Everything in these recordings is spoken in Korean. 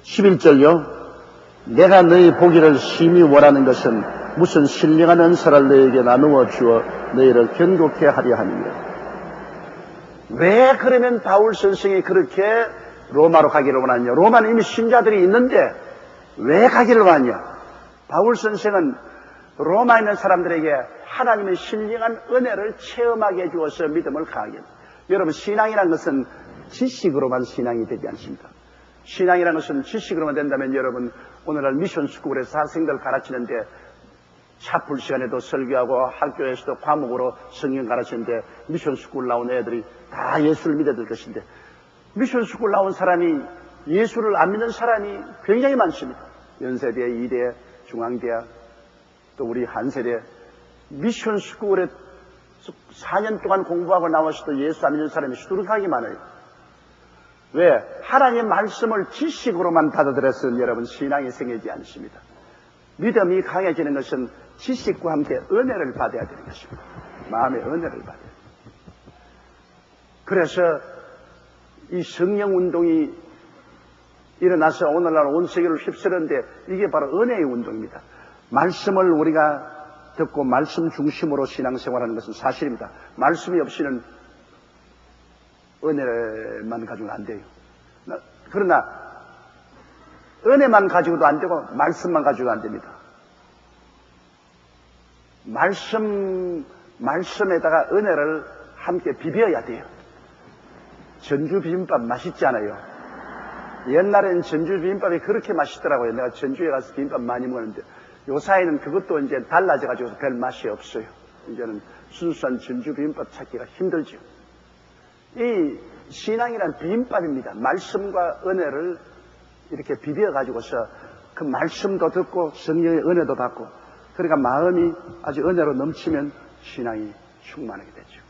11절요. 내가 너희 보기를 심히 원하는 것은 무슨 신령한 은사를 너희에게 나누어 주어 너희를 견고케 하려 함이라. 왜 그러면 바울 선생이 그렇게 로마로 가기를 원하냐? 로마는 이미 신자들이 있는데 왜 가기를 원하냐? 바울 선생은 로마에 있는 사람들에게 하나님의 신령한 은혜를 체험하게 해주어서 믿음을 강하게 합니다. 여러분, 신앙이라는 것은 지식으로만 신앙이 되지 않습니다. 신앙이라는 것은 지식으로만 된다면 여러분, 오늘날 미션 스쿨에서 학생들 가르치는데 샤풀 시간에도 설교하고 학교에서도 과목으로 성경 가르치는데 미션 스쿨 나온 애들이 다 예수를 믿어야 될 것인데, 미션 스쿨 나온 사람이 예수를 안 믿는 사람이 굉장히 많습니다. 연세대, 이대, 중앙대학, 또 우리 한세대 미션 스쿨에 4년 동안 공부하고 나와서도 예수 안 믿는 사람이 수두룩하게 많아요. 왜? 하나님의 말씀을 지식으로만 받아들여서는 여러분 신앙이 생기지 않습니다. 믿음이 강해지는 것은 지식과 함께 은혜를 받아야 되는 것입니다. 마음의 은혜를 받아야 돼요. 그래서 이 성령 운동이 일어나서 오늘날 온 세계를 휩쓸었는데 이게 바로 은혜의 운동입니다. 말씀을 우리가 듣고 말씀 중심으로 신앙생활하는 것은 사실입니다. 말씀이 없이는 은혜만 가지고는 안 돼요. 그러나 은혜만 가지고도 안 되고 말씀만 가지고도 안 됩니다. 말씀에다가 은혜를 함께 비벼야 돼요. 전주 비빔밥 맛있지 않아요? 옛날엔 전주 비빔밥이 그렇게 맛있더라고요. 내가 전주에 가서 비빔밥 많이 먹었는데 요사이는 그것도 이제 달라져가지고 별 맛이 없어요. 이제는 순수한 전주 비빔밥 찾기가 힘들죠. 이 신앙이란 비빔밥입니다. 말씀과 은혜를 이렇게 비벼가지고서 그 말씀도 듣고 성령의 은혜도 받고, 그러니까 마음이 아주 은혜로 넘치면 신앙이 충만하게 되죠.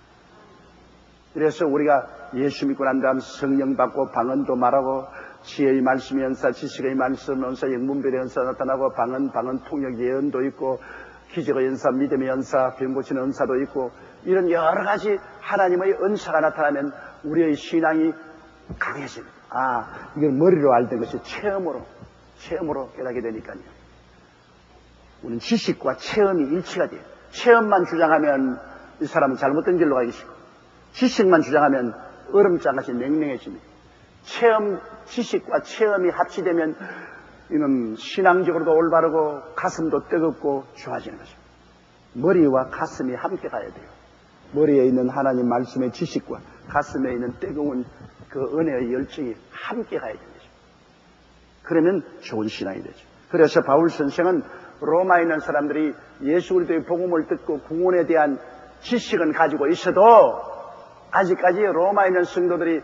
그래서 우리가 예수 믿고 난 다음 성령 받고 방언도 말하고 지혜의 말씀의 연사, 지식의 말씀 연사, 영분별의 연사 나타나고 방언 통역 예언도 있고 기적의 연사, 믿음의 연사, 병 고치는 은사도 있고 이런 여러 가지 하나님의 은사가 나타나면 우리의 신앙이 강해집니다. 이걸 머리로 알던 것이 체험으로 깨닫게 되니까요. 우리는 지식과 체험이 일치가 돼요. 체험만 주장하면 이 사람은 잘못된 길로 가기 쉽고, 지식만 주장하면 얼음장같이 맹맹해집니다. 지식과 체험이 합치되면 이는 신앙적으로도 올바르고 가슴도 뜨겁고 좋아지는 것입니다. 머리와 가슴이 함께 가야 돼요. 머리에 있는 하나님 말씀의 지식과 가슴에 있는 뜨거운 그 은혜의 열정이 함께 가야 되는 것입니다. 그러면 좋은 신앙이 되죠. 그래서 바울 선생은 로마에 있는 사람들이 예수 그리스도의 복음을 듣고 구원에 대한 지식은 가지고 있어도 아직까지 로마에 있는 성도들이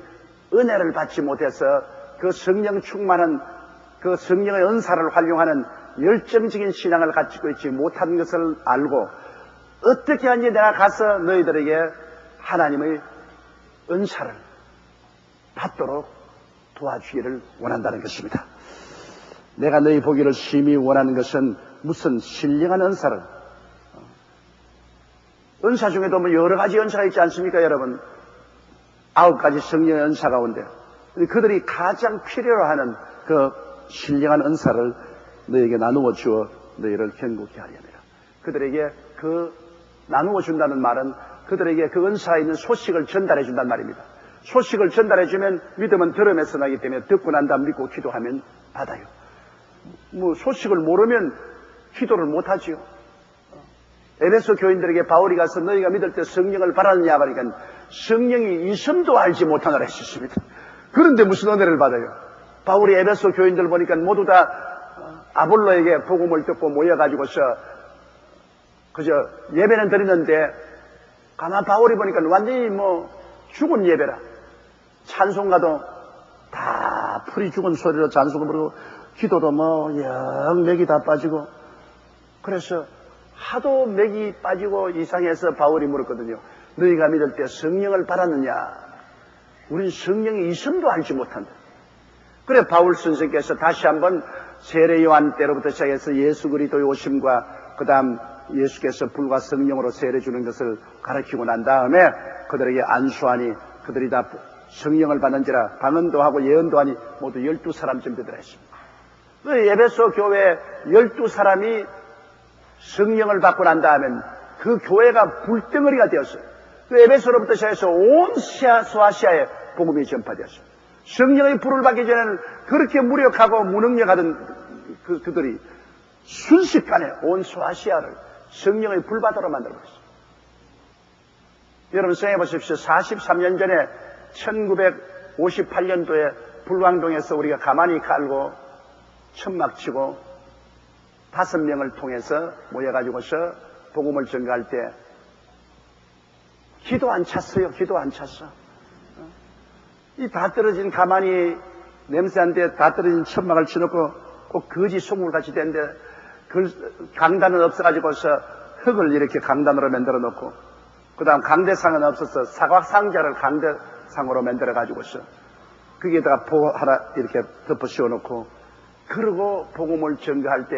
은혜를 받지 못해서 그 성령 충만한 그 성령의 은사를 활용하는 열정적인 신앙을 가지고 있지 못한 것을 알고, 어떻게 하는지 내가 가서 너희들에게 하나님의 은사를 받도록 도와주기를 원한다는 것입니다. 내가 너희 보기를 심히 원하는 것은 무슨 신령한 은사를, 은사 중에도 뭐 여러 가지 은사가 있지 않습니까, 여러분? 9가지 성령의 은사 가운데 그들이 가장 필요로 하는 그 신령한 은사를 너에게 나누어 주어 너희를 견고케 하려 합니다. 그들에게 그 나누어 준다는 말은 그들에게 그 은사가 있는 소식을 전달해 준다는 말입니다. 소식을 전달해 주면 믿음은 들음에서 나기 때문에 듣고 난 다음 믿고 기도하면 받아요. 뭐 소식을 모르면 기도를 못하지요. 에베소 교인들에게 바울이 가서 너희가 믿을 때 성령을 받았느냐 하니까 성령이 있음도 알지 못하느라 했습니다. 그런데 무슨 은혜를 받아요? 바울이 에베소 교인들 보니까 모두 다 아볼로에게 복음을 듣고 모여가지고서 그저 예배는 드리는데 가만 바울이 보니까 완전히 뭐 죽은 예배라. 찬송가도 다 풀이 죽은 소리로 찬송을 부르고 기도도 뭐 영 맥이 다 빠지고, 그래서 하도 맥이 빠지고 이상해서 바울이 물었거든요. 너희가 믿을 때 성령을 받았느냐? 우린 성령이 있음도 알지 못한다. 그래 바울 선생께서 다시 한번 세례 요한 때로부터 시작해서 예수 그리스도의 오심과 그 다음 예수께서 불과 성령으로 세례 주는 것을 가르치고 난 다음에 그들에게 안수하니 그들이 다 성령을 받는지라 방언도 하고 예언도 하니 모두 12사람쯤 되더라 했습니다. 그 에베소 교회 12사람이 성령을 받고 난 다음엔 그 교회가 불덩어리가 되었어요. 그 에베소로부터 시작해서 온 소아시아에 복음이 전파되었어요. 성령의 불을 받기 전에는 그렇게 무력하고 무능력하던 그들이 순식간에 온 소아시아를 성령의 불바다로 만들어버렸어요. 여러분 생각해 보십시오. 43년 전에 1958년도에 불광동에서 우리가 가만히 깔고 천막 치고 5명을 통해서 모여가지고서 복음을 전가할 때 기도 안 찼어요. 기도 안 찼어. 이 다 떨어진 가만히 냄새한데 다 떨어진 천막을 쳐놓고 꼭 거지 속물같이 됐는데 그 강단은 없어가지고서 흙을 이렇게 강단으로 만들어 놓고 그 다음 강대상은 없어서 사각상자를 강대상으로 만들어 가지고서 거기에다가 보 하나 이렇게 덮어 씌워놓고 그러고 복음을 전가할 때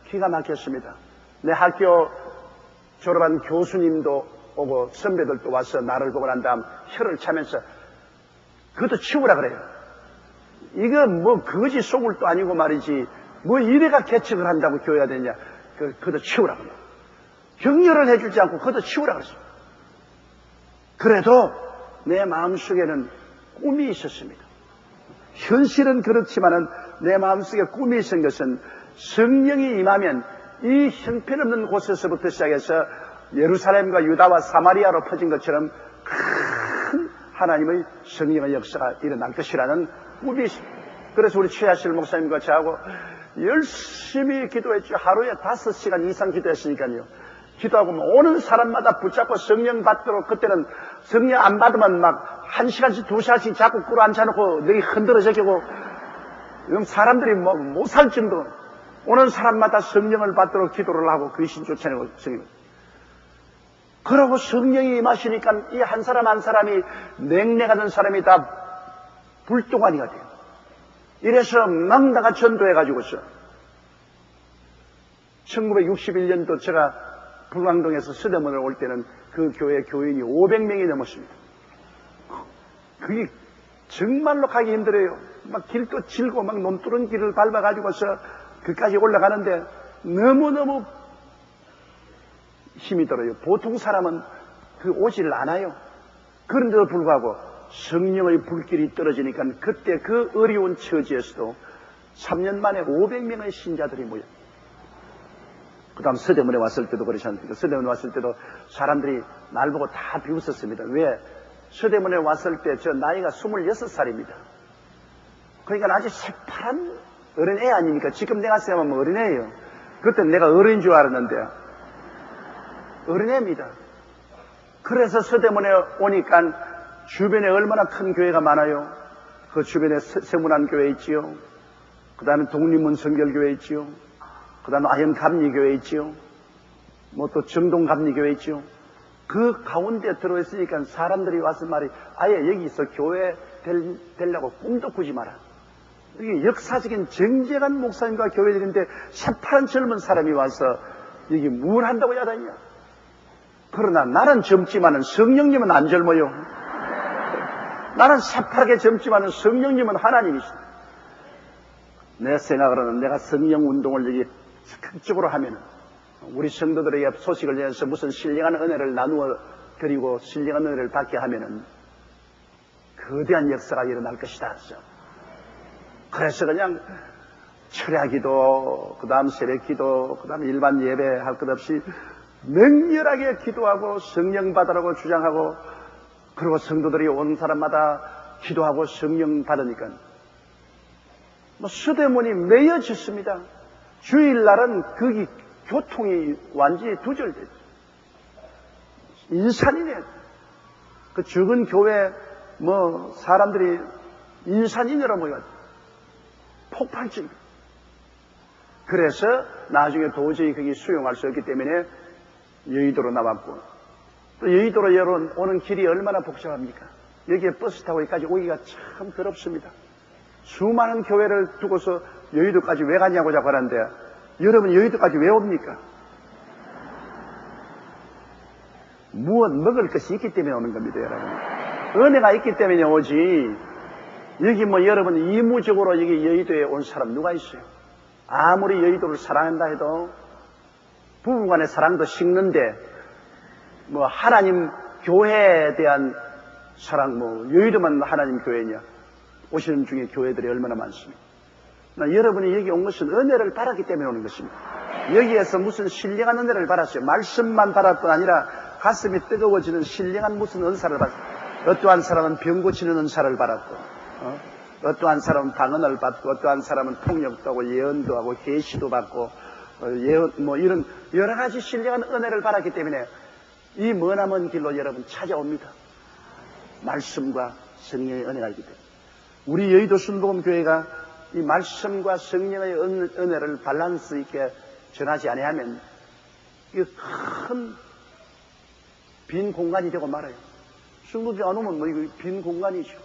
기가 막혔습니다. 내 학교 졸업한 교수님도 오고 선배들도 와서 나를 보고 난 다음 혀를 차면서 그것도 치우라 그래요. 이거 뭐 거지 속을도 아니고 말이지 뭐 이래가 개척을 한다고 교회가 되냐. 그것도 치우라 그래요. 격려를 해주지 않고 그것도 치우라 그랬어요. 그래도 내 마음속에는 꿈이 있었습니다. 현실은 그렇지만은 내 마음속에 꿈이 있은 것은 성령이 임하면 이 형편없는 곳에서부터 시작해서 예루살렘과 유다와 사마리아로 퍼진 것처럼 큰 하나님의 성령의 역사가 일어날 것이라는 꿈이 있습니다. 그래서 우리 최하실 목사님과 저하고 열심히 기도했죠. 하루에 5시간 이상 기도했으니까요. 기도하고 오는 사람마다 붙잡고 성령 받도록 그때는 성령 안 받으면 막 1시간씩 2시간씩 자꾸 꿇어 앉혀놓고 내가 흔들어져고 사람들이 뭐 못 살 정도 오는 사람마다 성령을 받도록 기도를 하고 귀신 쫓아내고 성령. 그러고 성령이 임하시니까 이 한 사람 한 사람이 냉랭하던 사람이 다 불동안이가 돼요. 이래서 막 나가 전도해가지고서 1961년도 제가 불광동에서 서대문을 올 때는 그 교회 교인이 500명이 넘었습니다. 그게 정말로 가기 힘들어요. 막 길도 질고 막 논두른 길을 밟아가지고서 그까지 올라가는데 너무너무 힘이 들어요. 보통 사람은 그 오지를 않아요. 그런데도 불구하고 성령의 불길이 떨어지니까 그때 그 어려운 처지에서도 3년 만에 500명의 신자들이 모여. 그 다음 서대문에 왔을 때도 그러지 않습니까? 서대문에 왔을 때도 사람들이 날 보고 다 비웃었습니다. 왜? 서대문에 왔을 때 저 나이가 26살입니다. 그러니까 아주 새파란 어린애 아닙니까? 지금 내가 생각하면 어린애예요. 그때 내가 어린인 줄 알았는데 어린애입니다. 그래서 서대문에 오니까 주변에 얼마나 큰 교회가 많아요. 그 주변에 세문안 교회 있지요. 그 다음에 독립문 성결교회 있지요. 그 다음에 아현감리교회 있지요. 뭐 또 정동감리교회 있지요. 그 가운데 들어있으니까 사람들이 와서 말이 아예 여기서 교회 되려고 꿈도 꾸지 마라. 이게 역사적인 정제한 목사님과 교회들인데 새파란 젊은 사람이 와서 여기 뭘 한다고 야단이냐. 그러나 나는 젊지만은 성령님은 안 젊어요. 나는 새파랗게 젊지만은 성령님은 하나님이시다. 내 생각으로는 내가 성령 운동을 여기 적극적으로 하면은 우리 성도들에게 소식을 내서 무슨 신령한 은혜를 나누어 드리고 신령한 은혜를 받게 하면은 거대한 역사가 일어날 것이다. 그래서 그냥 철야기도, 그 다음 세례기도, 그 다음 일반 예배 할 것 없이 맹렬하게 기도하고 성령 받으라고 주장하고 그리고 성도들이 온 사람마다 기도하고 성령 받으니까 뭐 서대문이 메어졌습니다. 주일날은 거기 교통이 완전히 두절됐죠. 인산이네. 그 적은 교회 뭐 사람들이 인산인으로 모여가지고 폭발적. 그래서 나중에 도저히 거기 수용할 수 없기 때문에 여의도로 나왔고 또 여의도로 오는 길이 얼마나 복잡합니까? 여기에 버스 타고 여기까지 오기가 참 더럽습니다. 수많은 교회를 두고서 여의도까지 왜 가냐고 자꾸 하는데 여러분 여의도까지 왜 옵니까? 무엇 먹을 것이 있기 때문에 오는 겁니다, 여러분. 은혜가 있기 때문에 오지. 여기 뭐 여러분 이무적으로 여기 여의도에 온 사람 누가 있어요? 아무리 여의도를 사랑한다 해도 부부간의 사랑도 식는데 뭐 하나님 교회에 대한 사랑, 뭐 여의도만 하나님 교회냐, 오시는 중에 교회들이 얼마나 많습니까? 여러분이 여기 온 것은 은혜를 받았기 때문에 오는 것입니다. 여기에서 무슨 신령한 은혜를 받았어요. 말씀만 받을 뿐 아니라 가슴이 뜨거워지는 신령한 무슨 은사를 받았어요. 어떠한 사람은 병 고치는 은사를 받았고, 어떠한 사람은 방언을 받고, 어떠한 사람은 통역도 하고 예언도 하고 계시도 받고, 예언 뭐 이런 여러 가지 신령한 은혜를 받았기 때문에 이 머나먼 길로 여러분 찾아옵니다. 말씀과 성령의 은혜가 있기 때문에 우리 여의도 순복음교회가 이 말씀과 성령의 은혜를 밸런스 있게 전하지 아니하면 이게 큰 빈 공간이 되고 말아요. 순복음교회 안 오면 뭐 이거 빈 공간이죠.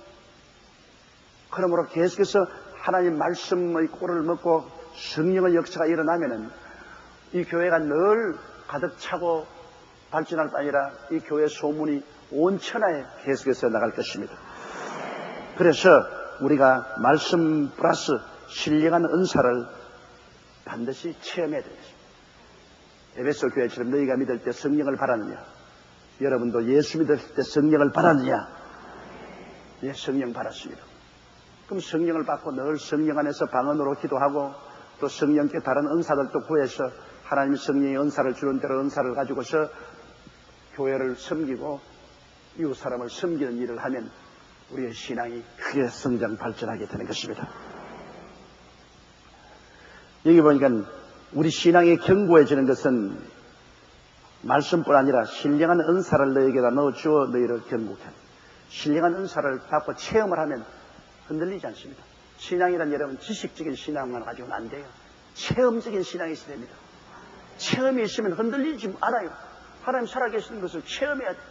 그러므로 계속해서 하나님 말씀의 꼴을 먹고 성령의 역사가 일어나면은 이 교회가 늘 가득 차고 발전할 뿐 아니라 이 교회 소문이 온 천하에 계속해서 나갈 것입니다. 그래서 우리가 말씀 플러스 신령한 은사를 반드시 체험해야 되겠습니다. 에베소 교회처럼 너희가 믿을 때 성령을 받았느냐? 여러분도 예수 믿을 때 성령을 받았느냐? 예, 성령 받았습니다. 그럼 성령을 받고 늘 성령 안에서 방언으로 기도하고 또 성령께 다른 은사들도 구해서 하나님 성령의 은사를 주는 대로 은사를 가지고서 교회를 섬기고 이웃 사람을 섬기는 일을 하면 우리의 신앙이 크게 성장 발전하게 되는 것입니다. 여기 보니까 우리 신앙이 견고해지는 것은 말씀뿐 아니라 신령한 은사를 너에게다 넣어주어 너희를 견고케 하는, 신령한 은사를 받고 체험을 하면 흔들리지 않습니다. 신앙이란 여러분 지식적인 신앙만 가지고는 안 돼요. 체험적인 신앙이 있어야 됩니다. 체험이 있으면 흔들리지 않아요. 하나님 살아계시는 것을 체험해야 돼요.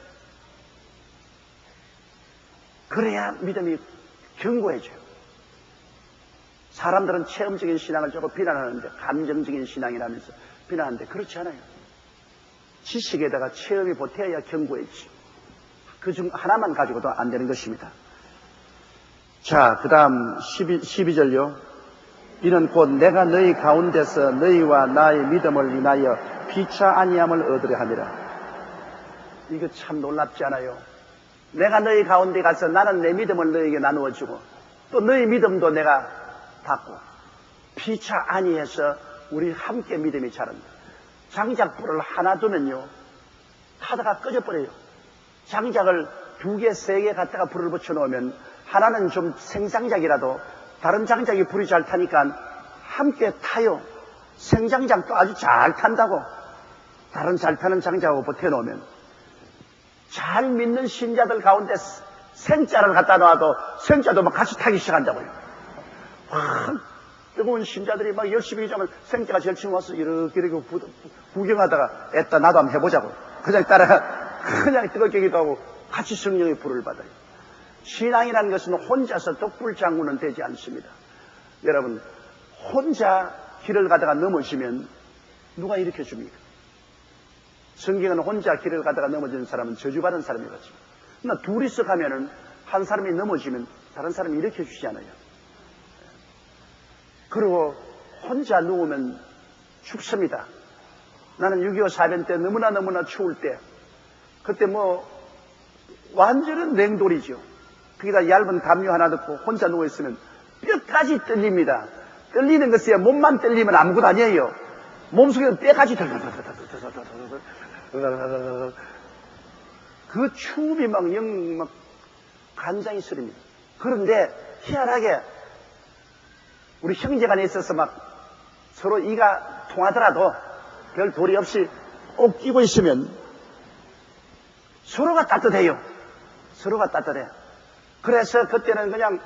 그래야 믿음이 견고해져요. 사람들은 체험적인 신앙을 조금 비난하는데, 감정적인 신앙이라면서 비난하는데 그렇지 않아요. 지식에다가 체험이 보태야 견고해지죠. 그중 하나만 가지고도 안 되는 것입니다. 자, 그 다음 12절요. 이는 곧 내가 너희 가운데서 너희와 나의 믿음을 인하여 피차 아니함을 얻으려 함이라. 이거 참 놀랍지 않아요? 내가 너희 가운데 가서 나는 내 믿음을 너희에게 나누어주고 또 너희 믿음도 내가 받고 피차 아니해서 우리 함께 믿음이 자랍니다. 장작불을 하나 두면요 타다가 꺼져버려요. 장작을 2개, 3개 갖다가 불을 붙여놓으면 하나는 좀 생장작이라도 다른 장작이 불이 잘 타니까 함께 타요. 생장작도 아주 잘 탄다고. 다른 잘 타는 장작하고 붙여놓으면 잘 믿는 신자들 가운데 생자를 갖다 놔도 생자도 막 같이 타기 시작한다고요. 뜨거운 신자들이 막 열심히 하자면 생자가 제일 처음 와서 이렇게 구경하다가 애따 나도 한번 해보자고. 그냥 따라가 그냥 뜨겁게 기도하고 같이 성령의 불을 받아요. 신앙이라는 것은 혼자서 독불장군은 되지 않습니다. 여러분, 혼자 길을 가다가 넘어지면 누가 일으켜줍니까? 성경은 혼자 길을 가다가 넘어지는 사람은 저주받은 사람이거든요. 그러나 둘이서 가면은 한 사람이 넘어지면 다른 사람이 일으켜주시잖아요. 그리고 혼자 누우면 춥습니다. 나는 6.25 사변 때 너무나 추울 때 그때 뭐 완전한 냉돌이죠. 거기다 얇은 담요 하나 넣고 혼자 누워있으면 뼈까지 떨립니다. 떨리는 것이야 몸만 떨리면 아무것도 아니에요. 몸속에는 뼈까지 그 추움이 막 간장이 쓰립니다. 그런데 희한하게 우리 형제간에 있어서 막 서로 이가 통하더라도 별 도리 없이 꼭 끼고 있으면 서로가 따뜻해요. 서로가 따뜻해. 그래서 그때는 그냥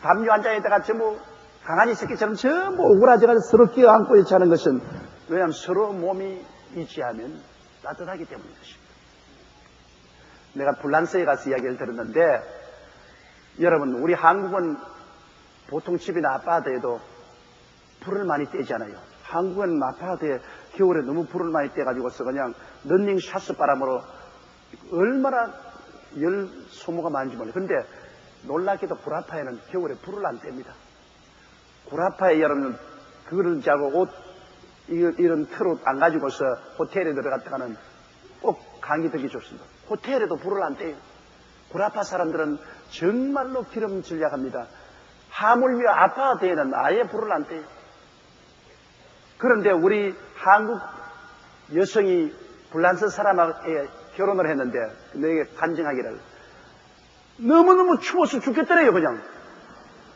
담요 한 장에다가 전부 강아지 새끼처럼 전부 오그라져가지고 서로 끼어안고 있지 않은 것은 왜냐하면 서로 몸이 이치하면 따뜻하기 때문인 것입니다. 내가 불란서에 가서 이야기를 들었는데 여러분 우리 한국은 보통 집이나 아파트에도 불을 많이 떼잖아요. 한국은 아파트에 겨울에 너무 불을 많이 떼가지고서 그냥 런닝 샷스 바람으로 얼마나 열 소모가 많은지 몰라요. 근데 놀랍게도 구라파에는 겨울에 불을 안 뗍니다. 구라파에 여러분 그거를 자고 옷, 이런 트롯 안 가지고서 호텔에 들어갔다가는 꼭 감기 들기 좋습니다. 호텔에도 불을 안 떼요. 구라파 사람들은 정말로 기름질 약합니다. 하물며 아파트에는 아예 불을 안 떼요. 그런데 우리 한국 여성이 불란서 사람에게 결혼을 했는데 내게 간증하기를 너무너무 추워서 죽겠더래요. 그냥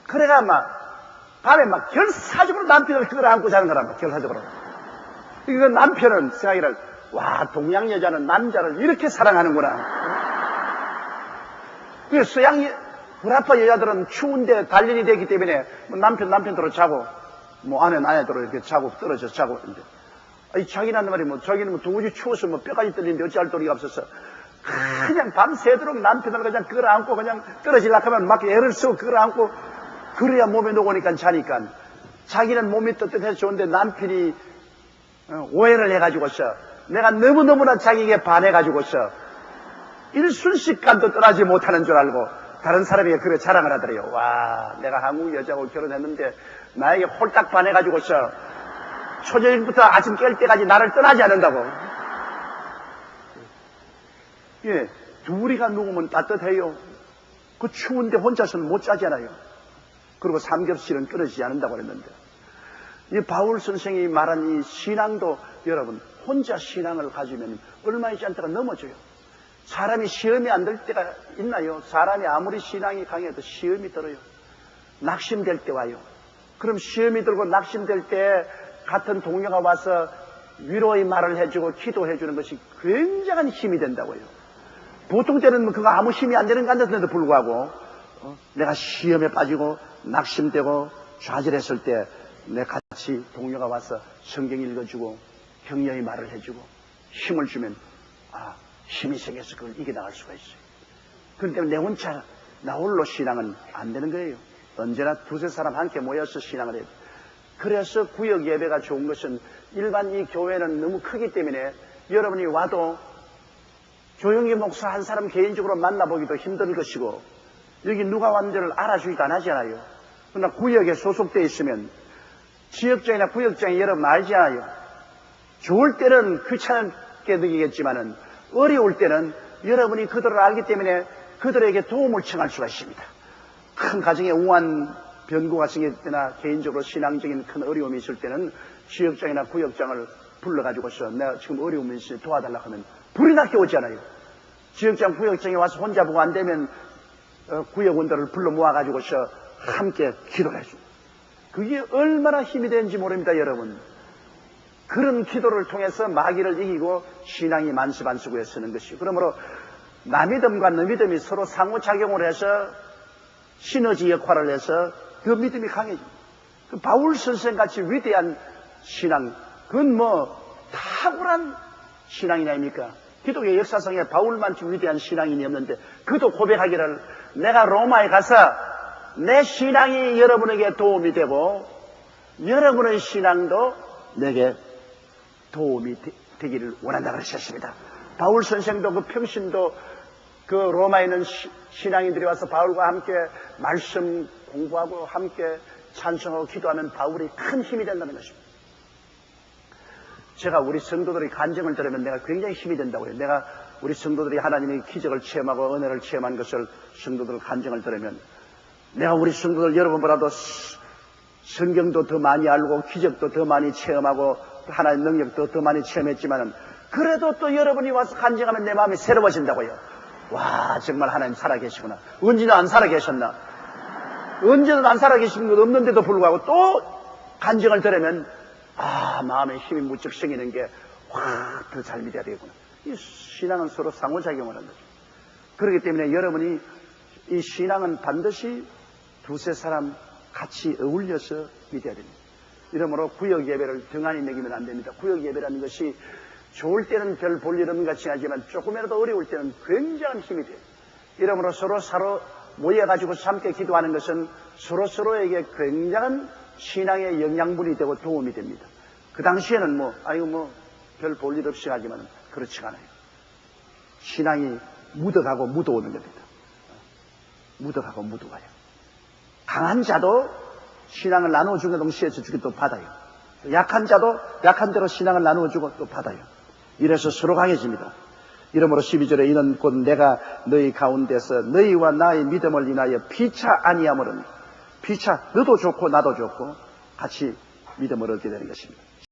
그래가 막 밤에 막 결사적으로 남편을 끌어안고 자는 거란 말이야. 결사적으로. 이거 남편은 생각이를 와, 동양 여자는 남자를 이렇게 사랑하는구나. 그 서양 구라파 여자들은 추운데 단련이 되기 때문에 남편대로 자고 아내대로 이렇게 자고 떨어져 자고 있는데 자기는 말이 자기는 도무지 추워서 뼈까지 떨리는데 어찌할 도리가 없어서 그냥 밤새도록 남편을 그냥 끌어안고 그냥 떨어지려고 하면 막 애를 쓰고 끌어안고 그래야 몸에 녹으니까 자니까 자기는 몸이 떳떳해서 좋은데 남편이 오해를 해가지고서 내가 너무너무나 자기에게 반해가지고서 일순식간도 떠나지 못하는 줄 알고 다른 사람에게 그래 자랑을 하더래요. 와, 내가 한국 여자하고 결혼했는데 나에게 홀딱 반해가지고서 초저녁부터 아침 깰 때까지 나를 떠나지 않는다고. 예, 둘이가 누우면 따뜻해요. 그 추운데 혼자서는 못 자잖아요. 그리고 삼겹살은 끊어지지 않는다고 그랬는데 이 바울 선생이 말한 이 신앙도 여러분 혼자 신앙을 가지면 얼마 있지 않다가 넘어져요. 사람이 시험이 안 될 때가 있나요? 사람이 아무리 신앙이 강해도 시험이 들어요. 낙심될 때 와요. 그럼 시험이 들고 낙심될 때 같은 동료가 와서 위로의 말을 해주고 기도해 주는 것이 굉장한 힘이 된다고요. 보통 때는 그거 아무 힘이 안 되는 것 같은데도 불구하고 내가 시험에 빠지고 낙심되고 좌절했을 때 내 같이 동료가 와서 성경 읽어주고 격려의 말을 해주고 힘을 주면 힘이 생겨서 그걸 이겨나갈 수가 있어요. 그런데 내 혼자 나 홀로 신앙은 안 되는 거예요. 언제나 두세 사람 함께 모여서 신앙을 해요. 그래서 구역 예배가 좋은 것은 일반 이 교회는 너무 크기 때문에 여러분이 와도 조용히 목사 한 사람 개인적으로 만나보기도 힘든 것이고 여기 누가 왔는지를 알아주지도 안 하잖아요. 그러나 구역에 소속되어 있으면 지역장이나 구역장이 여러분 알잖아요. 좋을 때는 귀찮게 느끼겠지만은 어려울 때는 여러분이 그들을 알기 때문에 그들에게 도움을 청할 수가 있습니다. 큰 가정에 우한 변고가 생길 때나 개인적으로 신앙적인 큰 어려움이 있을 때는 지역장이나 구역장을 불러가지고서 내가 지금 어려움이 있으니 도와달라고 하면 불이 나게 오잖아요. 지역장, 구역장에 와서 혼자 보고 안 되면 구역원들을 불러 모아가지고서 함께 기도를 해줍니다. 그게 얼마나 힘이 되는지 모릅니다, 여러분. 그런 기도를 통해서 마귀를 이기고 신앙이 만수반수구에 서는 것이요. 그러므로 남믿음과 너믿음이 서로 상호작용을 해서 시너지 역할을 해서 그 믿음이 강해집니다. 그 바울 선생같이 위대한 신앙, 그건 탁월한 신앙이 아닙니까? 기독교 역사상에 바울만큼 위대한 신앙인이 없는데 그도 고백하기를 내가 로마에 가서 내 신앙이 여러분에게 도움이 되고 여러분의 신앙도 내게 도움이 되기를 원한다고 하셨습니다. 바울 선생도 그 평신도 그 로마에 있는 신앙인들이 와서 바울과 함께 말씀 공부하고 함께 찬송하고 기도하면 바울이 큰 힘이 된다는 것입니다. 제가 우리 성도들이 간증을 들으면 내가 굉장히 힘이 된다고요. 내가 우리 성도들이 하나님의 기적을 체험하고 은혜를 체험한 것을 성도들 간증을 들으면 내가 우리 성도들 여러분보다도 성경도 더 많이 알고 기적도 더 많이 체험하고 하나님의 능력도 더 많이 체험했지만은 그래도 또 여러분이 와서 간증하면 내 마음이 새로워진다고요. 와, 정말 하나님 살아계시구나. 언제는 안 살아계셨나? 언제는 안 살아계신 것 없는데도 불구하고 또 간증을 들으면 마음에 힘이 무척 생기는 게 확 더 잘 믿어야 되겠구나. 이 신앙은 서로 상호작용을 한다. 그렇기 때문에 여러분이 이 신앙은 반드시 두세 사람 같이 어울려서 믿어야 됩니다. 이러므로 구역 예배를 등한히 매기면 안 됩니다. 구역 예배라는 것이 좋을 때는 별 볼 일 없는 것 같이 하지만 조금이라도 어려울 때는 굉장한 힘이 돼요. 이러므로 서로 모여가지고 함께 기도하는 것은 서로에게 굉장한 신앙의 영양분이 되고 도움이 됩니다. 그 당시에는 별 볼 일 없이 하지만 그렇지 않아요. 신앙이 묻어가고 묻어오는 겁니다. 묻어가고 묻어가요. 강한 자도 신앙을 나누어주는 동시에 저쪽에 또 받아요. 약한 자도 약한 대로 신앙을 나누어주고 또 받아요. 이래서 서로 강해집니다. 이러므로 12절에 이는 곧 내가 너희 가운데서 너희와 나의 믿음을 인하여 피차 아니함으로니, 피차 너도 좋고 나도 좋고 같이 믿음을 얻게 되는 것입니다.